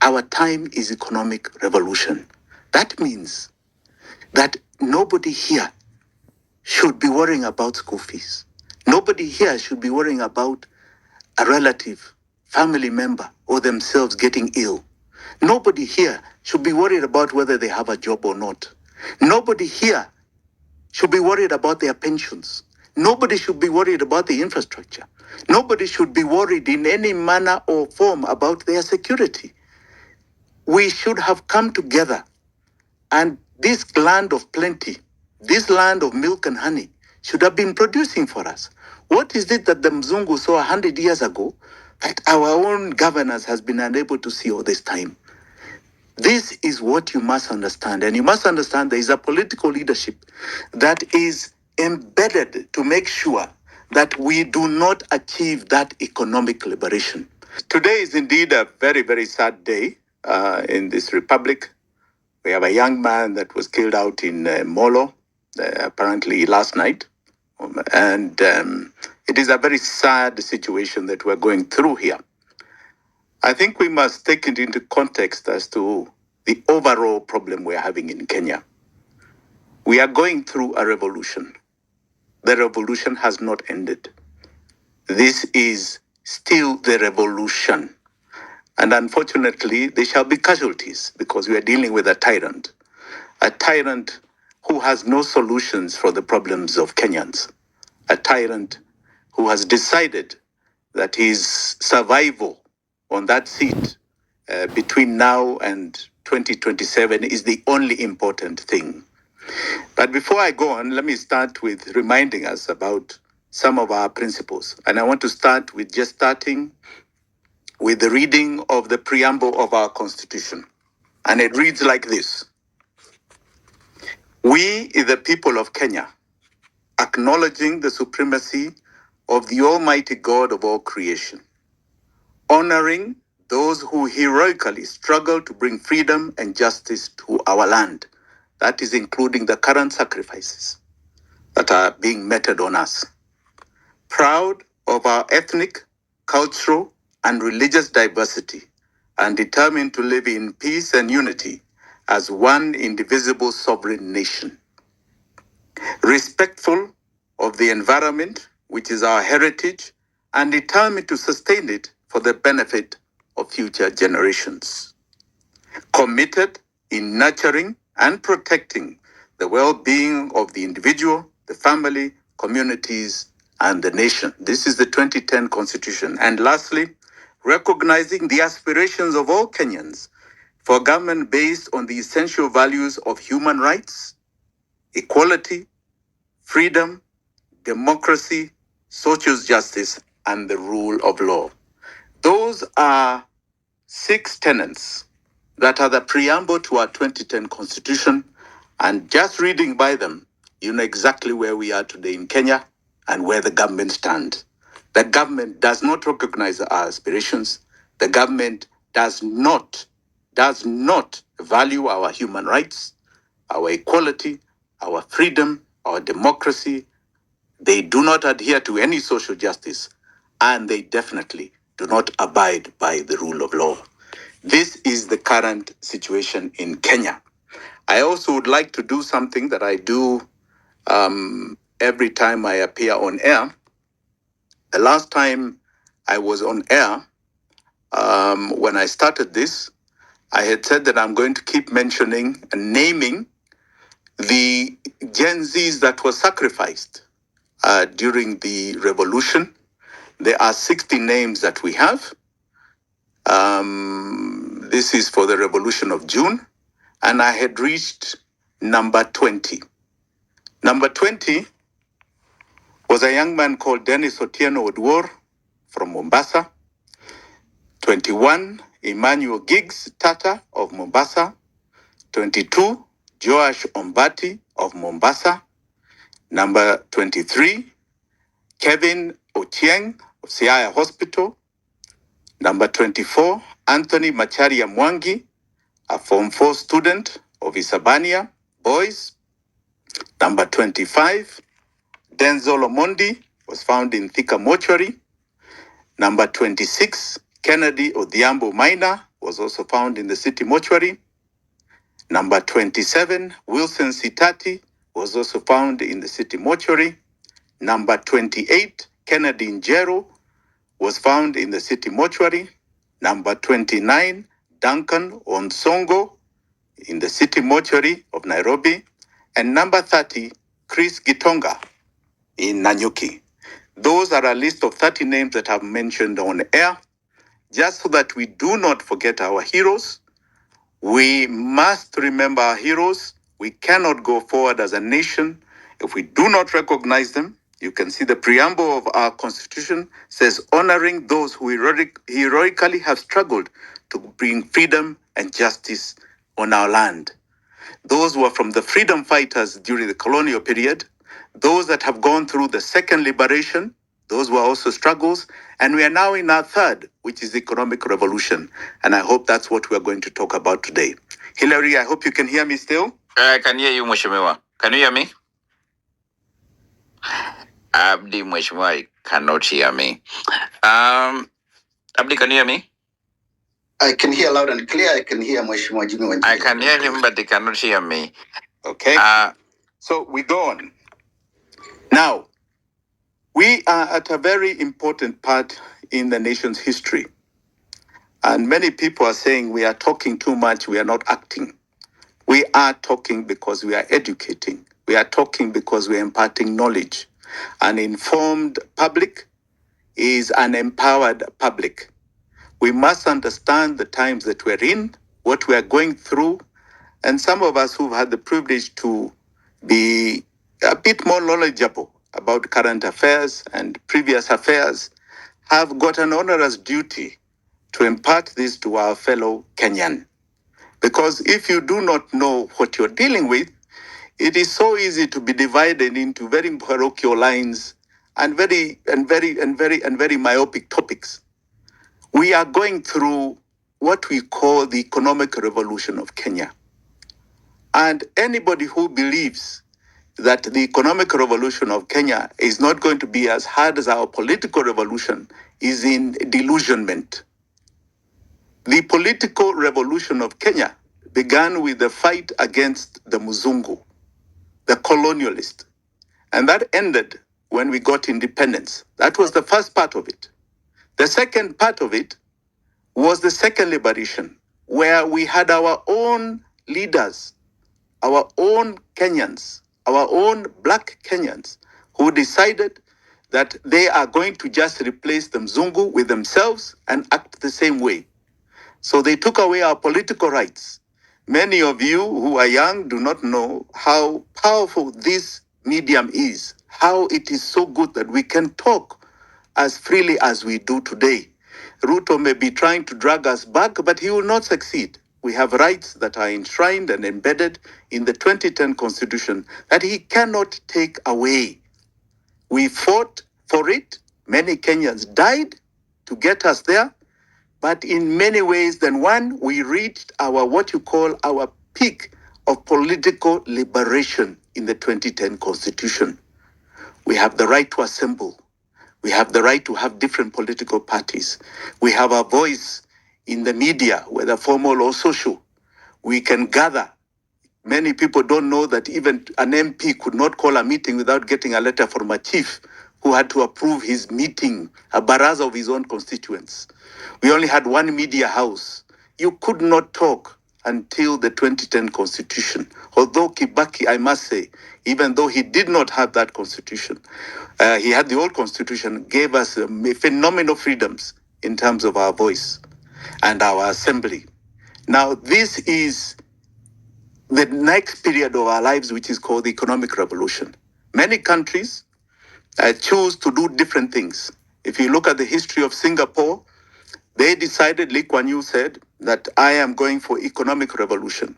Our time is economic revolution. That means that nobody here should be worrying about school fees. Nobody here should be worrying about a relative, family member, or themselves getting ill. Nobody here should be worried about whether they have a job or not. Nobody here should be worried about their pensions. Nobody should be worried about the infrastructure. Nobody should be worried in any manner or form about their security. We should have come together, and this land of plenty, this land of milk and honey, should have been producing for us. What is it that the Mzungu saw 100 years ago that our own governance has been unable to see all this time? This is what you must understand. And you must understand there is a political leadership that is embedded to make sure that we do not achieve that economic liberation. Today is indeed a very, very sad day in this republic. We have a young man that was killed out in Molo, apparently last night. And it is a very sad situation that we're going through here. I think we must take it into context as to the overall problem we're having in Kenya. We are going through a revolution. The revolution has not ended. This is still the revolution. And unfortunately, there shall be casualties because we are dealing with a tyrant who has no solutions for the problems of Kenyans, a tyrant who has decided that his survival on that seat between now and 2027 is the only important thing. But before I go on, let me start with reminding us about some of our principles. And I want to start with starting with the reading of the preamble of our Constitution. And it reads like this: We, the people of Kenya, acknowledging the supremacy of the Almighty God of all creation, honoring those who heroically struggle to bring freedom and justice to our land. That is including the current sacrifices that are being meted on us. Proud of our ethnic, cultural, and religious diversity, and determined to live in peace and unity as one indivisible sovereign nation. Respectful of the environment, which is our heritage, and determined to sustain it for the benefit of future generations. Committed in nurturing and protecting the well-being of the individual, the family, communities, and the nation. This is the 2010 Constitution. And lastly, recognizing the aspirations of all Kenyans for government based on the essential values of human rights, equality, freedom, democracy, social justice, and the rule of law. Those are 6 tenets that are the preamble to our 2010 Constitution. And just reading by them, you know exactly where we are today in Kenya and where the government stands. The government does not recognize our aspirations. The government does not value our human rights, our equality, our freedom, our democracy. They do not adhere to any social justice, and they definitely do not abide by the rule of law. This is the current situation in Kenya. I also would like to do something that I do every time I appear on air. The last time I was on air, when I started this, I had said that I'm going to keep mentioning and naming the Gen Zs that were sacrificed during the revolution. There are 60 names that we have. This is for the revolution of June. And I had reached number 20. Number 20 was a young man called Dennis Otieno Odwor from Mombasa. 21, Emmanuel Giggs Tata of Mombasa. 22, Joash Ombati of Mombasa. Number 23, Kevin Ochieng of Siaya Hospital. Number 24, Anthony Macharia Mwangi, a Form 4 student of Isabania Boys. Number 25, Denzel Omondi was found in Thika Mortuary. Number 26, Kennedy Odhiambo Maina was also found in the city mortuary. Number 27, Wilson Sitati, was also found in the city mortuary. Number 28, Kennedy Njero, was found in the city mortuary. Number 29, Duncan Onsongo, in the city mortuary of Nairobi. And number 30, Chris Gitonga, in Nanyuki. Those are a list of 30 names that I've mentioned on air, just so that we do not forget our heroes. We must remember our heroes. We cannot go forward as a nation if we do not recognize them. You can see the preamble of our constitution says honoring those who heroically have struggled to bring freedom and justice on our land. Those were from the freedom fighters during the colonial period, those that have gone through the second liberation, those were also struggles, and we are now in our third, which is the economic revolution. And I hope that's what we're going to talk about today. Hillary, I hope you can hear me still. I can hear you, Mheshimiwa. Can you hear me? Abdi, Mheshimiwa, cannot hear me. Abdi, can you hear me? I can hear loud and clear. I can hear Mheshimiwa Jimi Wanjigi. I can hear him, but he cannot hear me. Okay. So we go on. Now, we are at a very important part in the nation's history. And many people are saying we are talking too much, we are not acting. We are talking because we are educating. We are talking because we are imparting knowledge. An informed public is an empowered public. We must understand the times that we're in, what we are going through, and some of us who've had the privilege to be a bit more knowledgeable about current affairs and previous affairs have got an onerous duty to impart this to our fellow Kenyan. Because if you do not know what you're dealing with, it is so easy to be divided into very parochial lines and very myopic topics. We are going through what we call the economic revolution of Kenya. And anybody who believes that the economic revolution of Kenya is not going to be as hard as our political revolution is in delusionment. The political revolution of Kenya began with the fight against the Muzungu, the colonialist. And that ended when we got independence. That was the first part of it. The second part of it was the second liberation, where we had our own leaders, our own Kenyans, our own black Kenyans, who decided that they are going to just replace the Mzungu with themselves and act the same way. So they took away our political rights. Many of you who are young do not know how powerful this medium is, how it is so good that we can talk as freely as we do today. Ruto may be trying to drag us back, but he will not succeed. We have rights that are enshrined and embedded in the 2010 Constitution that he cannot take away. We fought for it. Many Kenyans died to get us there. But in many ways, then one, we reached our what you call our peak of political liberation in the 2010 Constitution. We have the right to assemble. We have the right to have different political parties. We have a voice in the media, whether formal or social. We can gather. Many people don't know that even an MP could not call a meeting without getting a letter from a chief who had to approve his meeting, a baraza of his own constituents. We only had one media house. You could not talk until the 2010 Constitution. Although Kibaki, I must say, even though he did not have that Constitution, he had the old Constitution, gave us phenomenal freedoms in terms of our voice and our assembly. Now, this is the next period of our lives, which is called the economic revolution. Many countries choose to do different things. If you look at the history of Singapore, they decided, Lee Kuan Yew said, that I am going for economic revolution.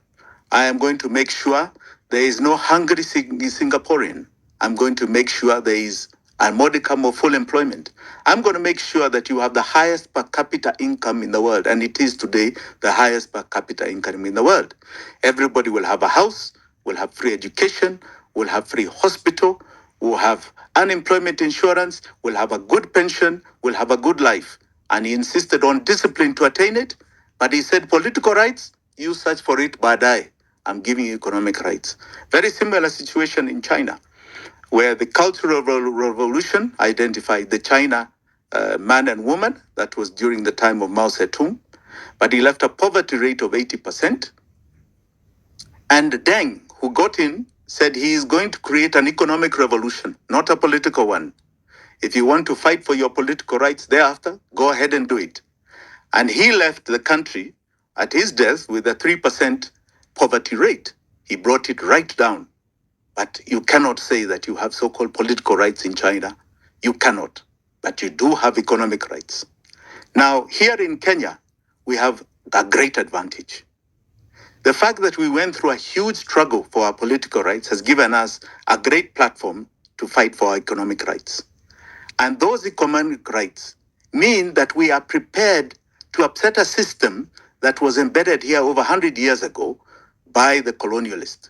I am going to make sure there is no hungry Singaporean. I'm going to make sure there is a modicum of full employment. I'm going to make sure that you have the highest per capita income in the world, and it is today the highest per capita income in the world. Everybody will have a house, will have free education, will have free hospital, will have unemployment insurance, will have a good pension, will have a good life. And he insisted on discipline to attain it, But he said, political rights, you search for it, badai. I'm giving you economic rights. Very similar situation in China, where the Cultural Revolution identified the China man and woman. That was during the time of Mao Zedong. But he left a poverty rate of 80%. And Deng, who got in, said he is going to create an economic revolution, not a political one. If you want to fight for your political rights thereafter, go ahead and do it. And he left the country at his death with a 3% poverty rate. He brought it right down. But you cannot say that you have so-called political rights in China. You cannot. But you do have economic rights. Now, here in Kenya, we have a great advantage. The fact that we went through a huge struggle for our political rights has given us a great platform to fight for our economic rights. And those economic rights mean that we are prepared to upset a system that was embedded here over 100 years ago by the colonialists.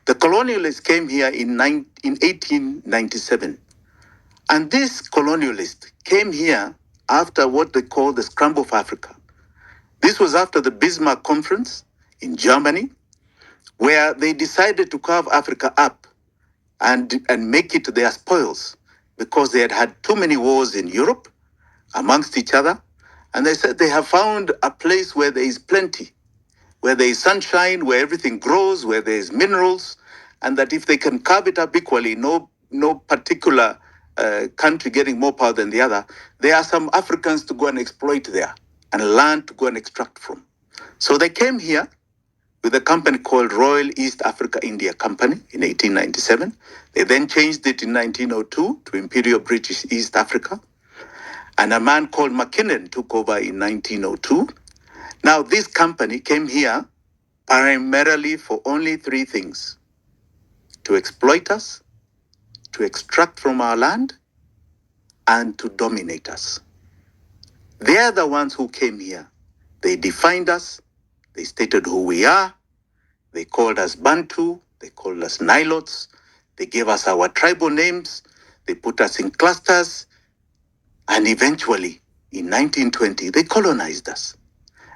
The colonialists came here in 1897. And this colonialist came here after what they call the Scramble of Africa. This was after the Bismarck Conference in Germany, where they decided to carve Africa up and make it their spoils, because they had had too many wars in Europe amongst each other. And they said they have found a place where there is plenty, where there is sunshine, where everything grows, where there is minerals, and that if they can carve it up equally, no particular country getting more power than the other, there are some Africans to go and exploit there and land to go and extract from. So they came here with a company called Royal East Africa India Company in 1897. They then changed it in 1902 to Imperial British East Africa. And a man called McKinnon took over in 1902. Now, this company came here primarily for only three things: to exploit us, to extract from our land, and to dominate us. They are the ones who came here. They defined us. They stated who we are. They called us Bantu. They called us Nilots. They gave us our tribal names. They put us in clusters. And eventually, in 1920, they colonized us.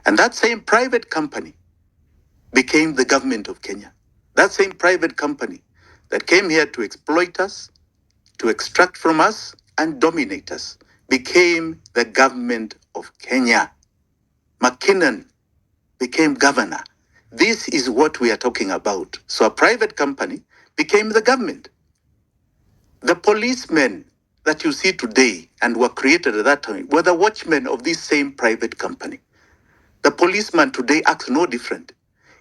And that same private company became the government of Kenya. That same private company that came here to exploit us, to extract from us, and dominate us became the government of Kenya. McKinnon became governor. This is what we are talking about. So a private company became the government. The policemen that you see today and were created at that time were the watchmen of this same private company. The policeman today acts no different.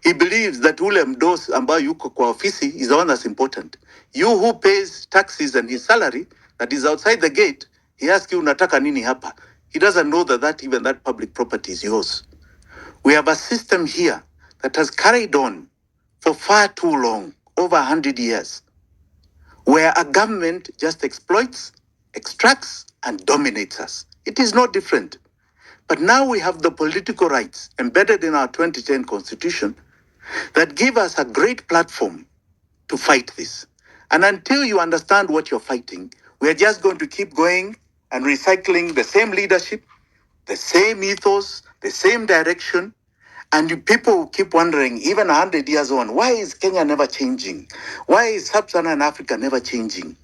He believes that ule mdosi ambayo yuko kwa ofisi is the one that's important. You who pays taxes and his salary that is outside the gate, he asks you unataka nini hapa. He doesn't know that even that public property is yours. We have a system here that has carried on for far too long, over 100 years, where a government just exploits, extracts, and dominates us. It is no different. But now we have the political rights embedded in our 2010 constitution that give us a great platform to fight this. And until you understand what you're fighting, we are just going to keep going and recycling the same leadership, the same ethos, the same direction. And people keep wondering, even 100 years on, why is Kenya never changing? Why is Sub-Saharan Africa never changing?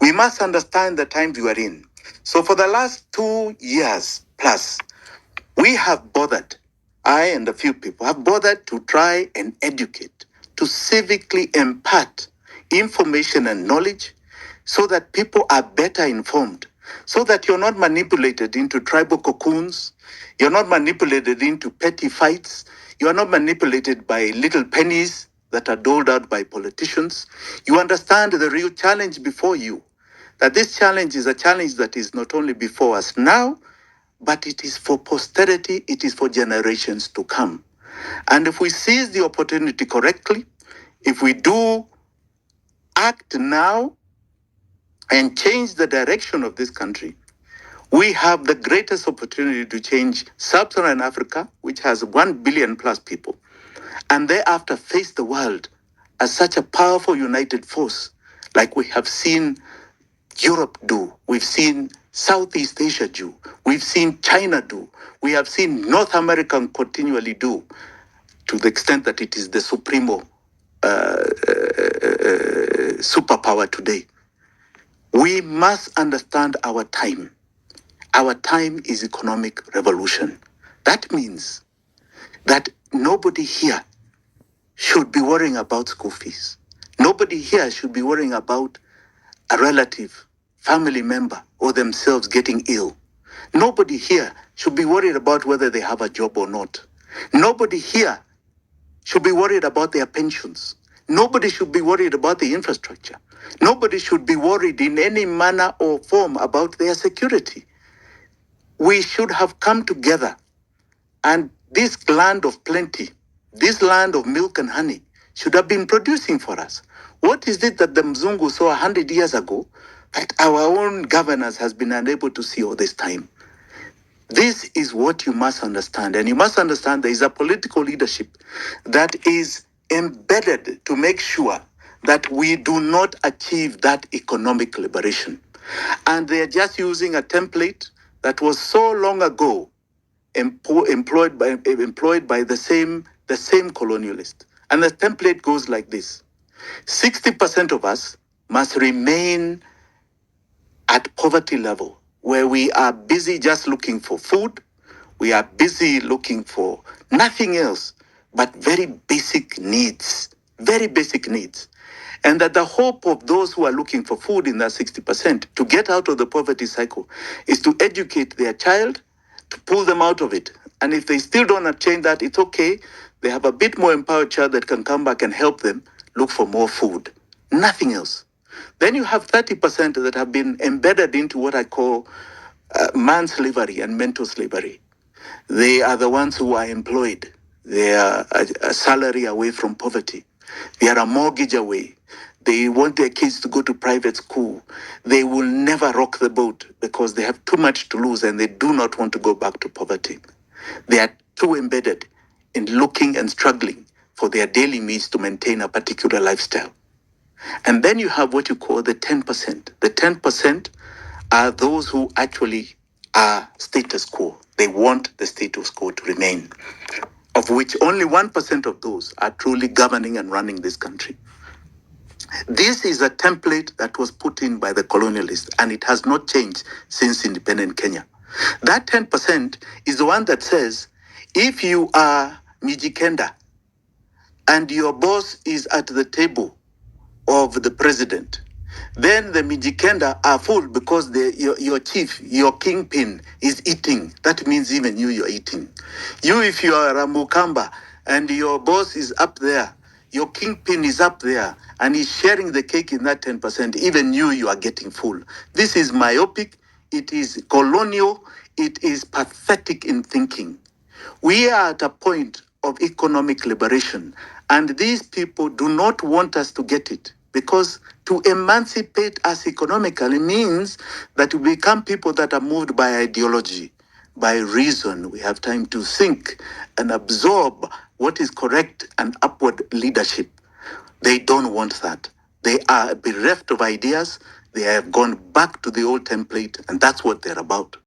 We must understand the times we are in. So for the last 2 years plus, we have bothered, I and a few people have bothered to try and educate, to civically impart information and knowledge so that people are better informed, so that you're not manipulated into tribal cocoons, you're not manipulated into petty fights, you are not manipulated by little pennies that are doled out by politicians. You understand the real challenge before you, that this challenge is a challenge that is not only before us now, but it is for posterity, it is for generations to come. And if we seize the opportunity correctly, if we do act now and change the direction of this country, we have the greatest opportunity to change Sub-Saharan Africa, which has 1 billion plus people, and thereafter face the world as such a powerful united force, like we have seen Europe do, we've seen Southeast Asia do. We've seen China do. We have seen North America continually do, to the extent that it is the supremo superpower today. We must understand our time. Our time is economic revolution. That means that nobody here should be worrying about school fees. Nobody here should be worrying about a relative, family member, or themselves getting ill. Nobody here should be worried about whether they have a job or not. Nobody here should be worried about their pensions. Nobody should be worried about the infrastructure. Nobody should be worried in any manner or form about their security. We should have come together, and this land of plenty, this land of milk and honey, should have been producing for us. What is it that the Mzungu saw 100 years ago that our own governance has been unable to see all this time? This is what you must understand. And you must understand there is a political leadership that is embedded to make sure that we do not achieve that economic liberation. And they're just using a template that was so long ago employed by the same colonialist. And the template goes like this: 60% of us must remain at poverty level, where we are busy just looking for food. We are busy looking for nothing else but very basic needs. And that the hope of those who are looking for food in that 60% to get out of the poverty cycle is to educate their child, to pull them out of it. And if they still don't attain that, it's okay. They have a bit more empowered child that can come back and help them look for more food. Nothing else. Then you have 30% that have been embedded into what I call man-slavery and mental slavery. They are the ones who are employed. They are a salary away from poverty. They are a mortgage away. They want their kids to go to private school. They will never rock the boat because they have too much to lose and they do not want to go back to poverty. They are too embedded in looking and struggling for their daily needs to maintain a particular lifestyle. And then you have what you call the 10%. The 10% are those who actually are status quo. They want the status quo to remain, of which only 1% of those are truly governing and running this country. This is a template that was put in by the colonialists, and it has not changed since independent Kenya. That 10% is the one that says, if you are Mijikenda and your boss is at the table of the president, then the Mijikenda are full because your chief, your kingpin is eating. That means even you're eating. You, if you are a Mukamba and your boss is up there, your kingpin is up there and he's sharing the cake in that 10%, even you are getting full. This is myopic, it is colonial, it is pathetic in thinking. We are at a point of economic liberation, and these people do not want us to get it, because to emancipate us economically means that we become people that are moved by ideology, by reason. We have time to think and absorb what is correct and upward leadership. They don't want that. They are bereft of ideas. They have gone back to the old template, and that's what they're about.